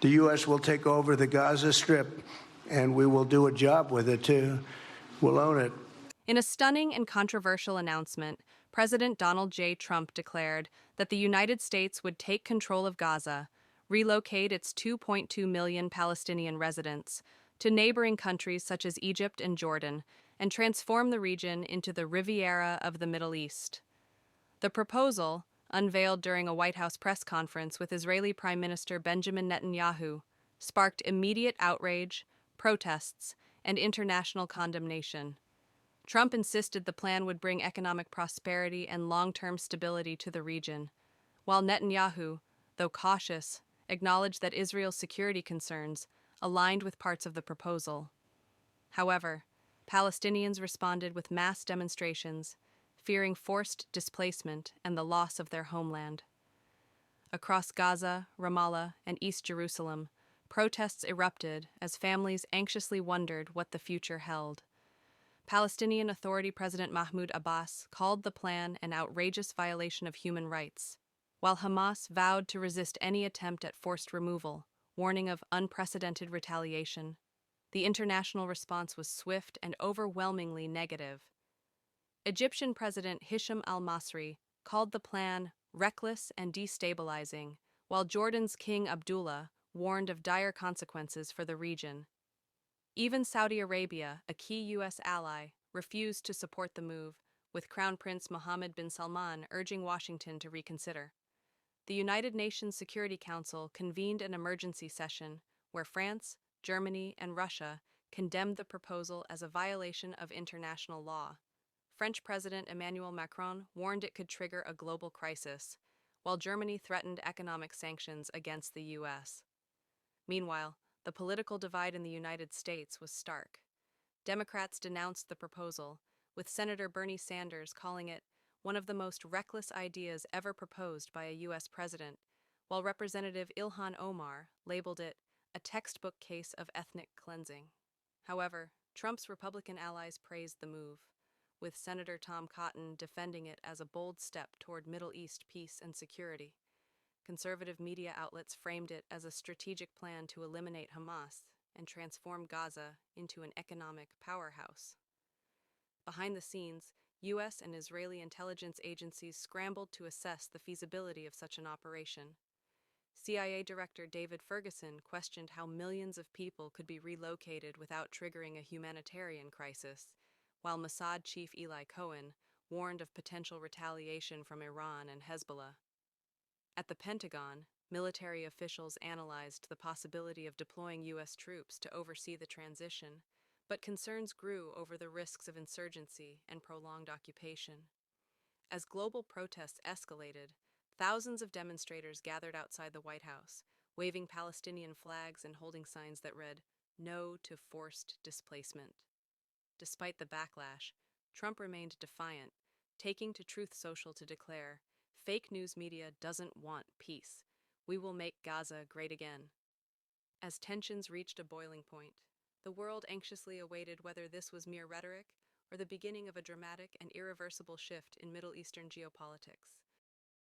The U.S. will take over the Gaza Strip, and we will do a job with it, too. We'll own it. In a stunning and controversial announcement, President Donald J. Trump declared that the United States would take control of Gaza, relocate its 2.2 million Palestinian residents to neighboring countries such as Egypt and Jordan, and transform the region into the Riviera of the Middle East. The proposal, unveiled during a White House press conference with Israeli Prime Minister Benjamin Netanyahu, sparked immediate outrage, protests, and international condemnation. Trump insisted the plan would bring economic prosperity and long-term stability to the region, while Netanyahu, though cautious, acknowledged that Israel's security concerns aligned with parts of the proposal. However, Palestinians responded with mass demonstrations, fearing forced displacement and the loss of their homeland. Across Gaza, Ramallah, and East Jerusalem, protests erupted as families anxiously wondered what the future held. Palestinian Authority President Mahmoud Abbas called the plan an outrageous violation of human rights, while Hamas vowed to resist any attempt at forced removal, warning of unprecedented retaliation. The international response was swift and overwhelmingly negative. Egyptian President Hisham al-Masri called the plan reckless and destabilizing, while Jordan's King Abdullah warned of dire consequences for the region. Even Saudi Arabia, a key U.S. ally, refused to support the move, with Crown Prince Mohammed bin Salman urging Washington to reconsider. The United Nations Security Council convened an emergency session where France, Germany, and Russia condemned the proposal as a violation of international law. French President Emmanuel Macron warned it could trigger a global crisis, while Germany threatened economic sanctions against the U.S. Meanwhile, the political divide in the United States was stark. Democrats denounced the proposal, with Senator Bernie Sanders calling it one of the most reckless ideas ever proposed by a U.S. president, while Representative Ilhan Omar labeled it a textbook case of ethnic cleansing. However, Trump's Republican allies praised the move, with Senator Tom Cotton defending it as a bold step toward Middle East peace and security. Conservative media outlets framed it as a strategic plan to eliminate Hamas and transform Gaza into an economic powerhouse. Behind the scenes, U.S. and Israeli intelligence agencies scrambled to assess the feasibility of such an operation. CIA Director David Ferguson questioned how millions of people could be relocated without triggering a humanitarian crisis, while Mossad Chief Eli Cohen warned of potential retaliation from Iran and Hezbollah. At the Pentagon, military officials analyzed the possibility of deploying U.S. troops to oversee the transition, but concerns grew over the risks of insurgency and prolonged occupation. As global protests escalated, thousands of demonstrators gathered outside the White House, waving Palestinian flags and holding signs that read, "No to forced displacement." Despite the backlash, Trump remained defiant, taking to Truth Social to declare, "Fake news media doesn't want peace. We will make Gaza great again." As tensions reached a boiling point, the world anxiously awaited whether this was mere rhetoric or the beginning of a dramatic and irreversible shift in Middle Eastern geopolitics.